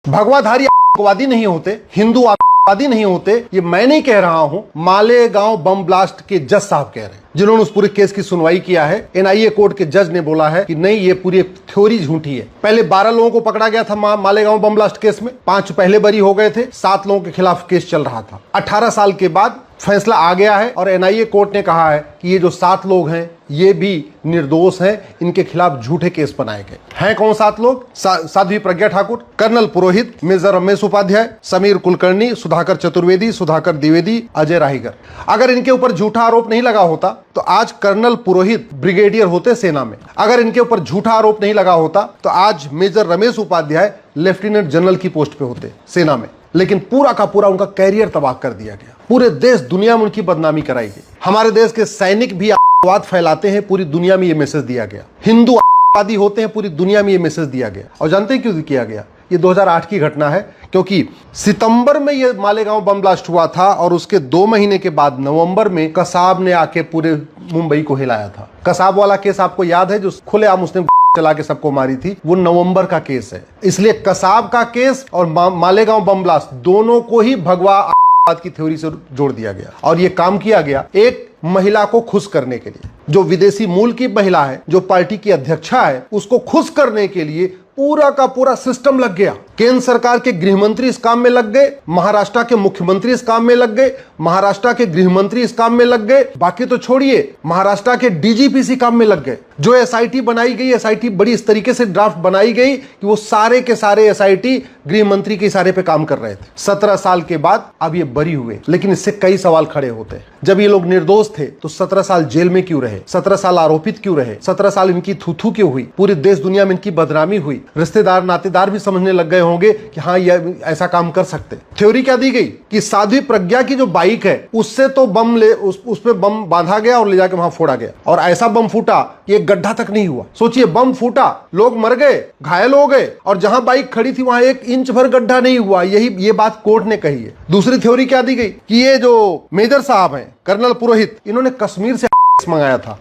भगवाधारी आतंकवादी नहीं होते, हिंदू आतंकवादी नहीं होते, ये मैं नहीं कह रहा हूं, मालेगांव बम ब्लास्ट के जज साहब कह रहे हैं, जिन्होंने उस पूरे केस की सुनवाई किया है। एनआईए कोर्ट के जज ने बोला है कि नहीं, ये पूरी थ्योरी झूठी है। पहले 12 लोगों को पकड़ा गया था मालेगांव बम ब्लास्ट केस में, 5 पहले बरी हो गए थे, 7 लोगों के खिलाफ केस चल रहा था। 18 साल के बाद फैसला आ गया है और एनआईए कोर्ट ने कहा है कि ये जो 7 लोग हैं ये भी निर्दोष हैं, इनके खिलाफ झूठे केस बनाए गए हैं। कौन 7 लोग? साध्वी प्रज्ञा ठाकुर, कर्नल पुरोहित, मेजर रमेश उपाध्याय, समीर कुलकर्णी, सुधाकर चतुर्वेदी, सुधाकर द्विवेदी, अजय राहीगर। अगर इनके ऊपर झूठा आरोप नहीं लगा होता तो आज कर्नल पुरोहित ब्रिगेडियर होते सेना में। अगर इनके ऊपर झूठा आरोप नहीं लगा होता तो आज major Ramesh Upadhyay lieutenant general की पोस्ट पे होते सेना में। लेकिन पूरा का पूरा उनका कैरियर तबाह कर दिया गया, पूरे देश दुनिया में उनकी बदनामी कराई गई। हमारे देश के सैनिक भी आतंकवाद फैलाते हैं, पूरी दुनिया में ये मैसेज दिया गया। हिंदू आतंकवादी होते हैं, पूरी दुनिया में ये मैसेज दिया गया। और जानते हैं क्यों किया गया? ये 2008 की घटना है, क्योंकि सितंबर में ये मालेगांव बम ब्लास्ट हुआ था और उसके 2 महीने के बाद नवंबर में कसाब ने आके पूरे मुंबई को हिलाया था। कसाब वाला केस आपको याद है, जो खुलेआम उसने चला के सबको मारी थी, वो नवंबर का केस है। इसलिए कसाब का केस और मालेगांव बम ब्लास्ट दोनों को ही भगवा आतंकवाद की थ्योरी से जोड़ दिया गया। और ये काम किया गया एक महिला को खुश करने के लिए, जो विदेशी मूल की महिला है, जो पार्टी की अध्यक्षा है, उसको खुश करने के लिए पूरा का पूरा सिस्टम लग गया। केंद्र सरकार के गृह मंत्री इस काम में लग गए, महाराष्ट्र के मुख्यमंत्री इस काम में लग गए, महाराष्ट्र के गृह मंत्री इस काम में लग गए, बाकी तो छोड़िए, महाराष्ट्र के डीजीपी इसी काम में लग गए। जो एसआईटी बनाई गई, एसआईटी बड़ी इस तरीके से ड्राफ्ट बनाई गई कि वो सारे के सारे एसआईटी गृह मंत्री के इशारे पे काम कर रहे थे। 17 साल के बाद अब ये बरी हुए, लेकिन इससे कई सवाल खड़े होते हैं। जब ये लोग निर्दोष थे तो 17 साल जेल में क्यों रहे? 17 साल आरोपित क्यों रहे? 17 साल इनकी थू-थू क्यों हुई? पूरी देश दुनिया में इनकी बदनामी हुई। रिश्तेदार नातेदार भी समझने लग गए होंगे कि हाँ, ये ऐसा काम कर सकते। थ्योरी क्या दी गई कि साध्वी प्रज्ञा की जो बाइक है उससे तो बम उस पे बम बांधा गया और ले जाके वहां फोड़ा गया, और ऐसा बम फूटा कि एक गड्ढा तक नहीं हुआ। सोचिए, बम फूटा, लोग मर गए, घायल हो गए, और जहां बाइक खड़ी थी वहां 1 इंच भर गड्ढा नहीं हुआ। ये बात कोर्ट ने कही है। दूसरी थ्योरी क्या दी गई कि ये जो मेजर साहब हैं, कर्नल पुरोहित, इन्होंने कश्मीर से मंगाया था,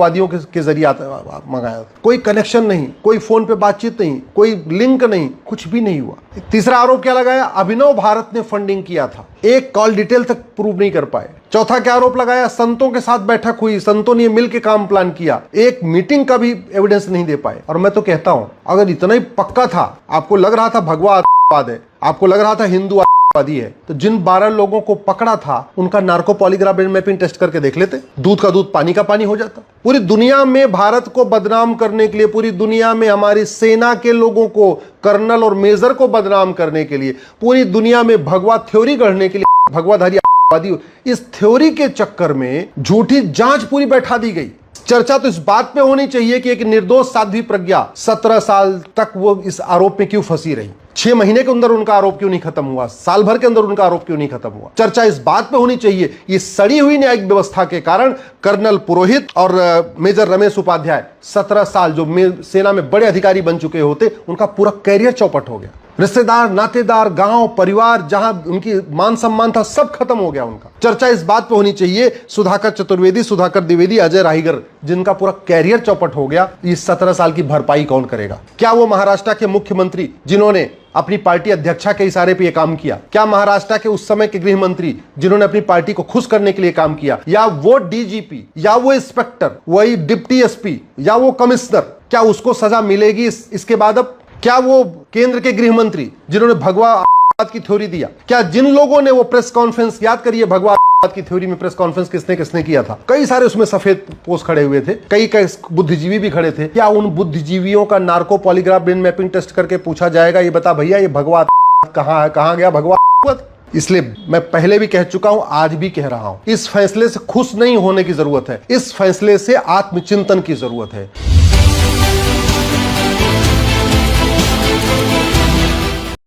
वादियों के जरिए मंगाया था। कोई कनेक्शन नहीं, कोई फोन पे बातचीत नहीं, कोई लिंक नहीं, कुछ भी नहीं हुआ। तीसरा आरोप क्या लगाया? अभिनव भारत ने फंडिंग किया था, एक कॉल डिटेल तक प्रूव नहीं कर पाए। चौथा क्या आरोप लगाया? संतों के साथ बैठक हुई, संतों ने मिलकर काम प्लान किया, एक मीटिंग का भी एविडेंस नहीं दे पाए। और मैं तो कहता हूं, अगर इतना ही पक्का था, आपको लग रहा था भगवा आतंकवाद है, आपको लग रहा था हिंदू आतंकवादी है, तो जिन 12 लोगों को पकड़ा था उनका नार्को पॉलीग्राफ मैपिंग टेस्ट करके देख लेते, दूध का दूध पानी का पानी हो जाता। पूरी दुनिया में भारत को बदनाम करने के लिए, पूरी दुनिया में हमारी सेना के लोगों को, कर्नल और मेजर को बदनाम करने के लिए, पूरी दुनिया में भगवा थ्योरी गढ़ने के लिए, भगवाधारी आतंकवादी, इस थ्योरी के चक्कर में झूठी जांच पूरी बैठा दी गई। चर्चा तो इस बात पे होनी चाहिए कि एक निर्दोष साध्वी प्रज्ञा 17 साल तक वो इस आरोप में क्यों फंसी रही, 6 महीने के अंदर उनका आरोप क्यों नहीं खत्म हुआ, साल भर के अंदर उनका आरोप क्यों नहीं खत्म हुआ। चर्चा इस बात पे होनी चाहिए, ये सड़ी हुई न्यायिक व्यवस्था के कारण कर्नल पुरोहित और मेजर रमेश उपाध्याय 17 साल जो सेना में बड़े अधिकारी बन चुके होते, उनका पूरा कैरियर चौपट हो गया। रिश्तेदार, नातेदार, गांव, परिवार, जहां उनकी मान सम्मान था, सब खत्म हो गया उनका। चर्चा इस बात पे होनी चाहिए, सुधाकर चतुर्वेदी, सुधाकर द्विवेदी, अजय राहीगर, जिनका पूरा कैरियर चौपट हो गया, इस 17 साल की भरपाई कौन करेगा? क्या वो महाराष्ट्र के मुख्यमंत्री जिन्होंने अपनी पार्टी अध्यक्षा के इशारे पे ये काम किया? क्या महाराष्ट्र के उस समय के गृह मंत्री जिन्होंने अपनी पार्टी को खुश करने के लिए काम किया? या वो डीजीपी, या वो इंस्पेक्टर, वही डिप्टी एसपी, या वो कमिश्नर, क्या उसको सजा मिलेगी इसके बाद? अब क्या वो केंद्र के गृह मंत्री जिन्होंने भगवा आतंकवाद की थ्योरी दिया, क्या जिन लोगों ने वो प्रेस कॉन्फ्रेंस, याद करिए भगवा आतंकवाद की थ्योरी में प्रेस कॉन्फ्रेंस किसने किसने किया था, कई सारे उसमें सफेद पोस्ट खड़े हुए थे, कई बुद्धिजीवी भी खड़े थे, क्या उन बुद्धिजीवियों का narco polygraph brain mapping test करके पूछा जाएगा, ये बता भैया ये भगवा आतंकवाद कहां है, कहां गया भगवा आतंकवाद? इसलिए मैं पहले भी कह चुका हूं, आज भी कह रहा हूं, इस फैसले से खुश नहीं होने की जरूरत है, इस फैसले से आत्मचिंतन की जरूरत है।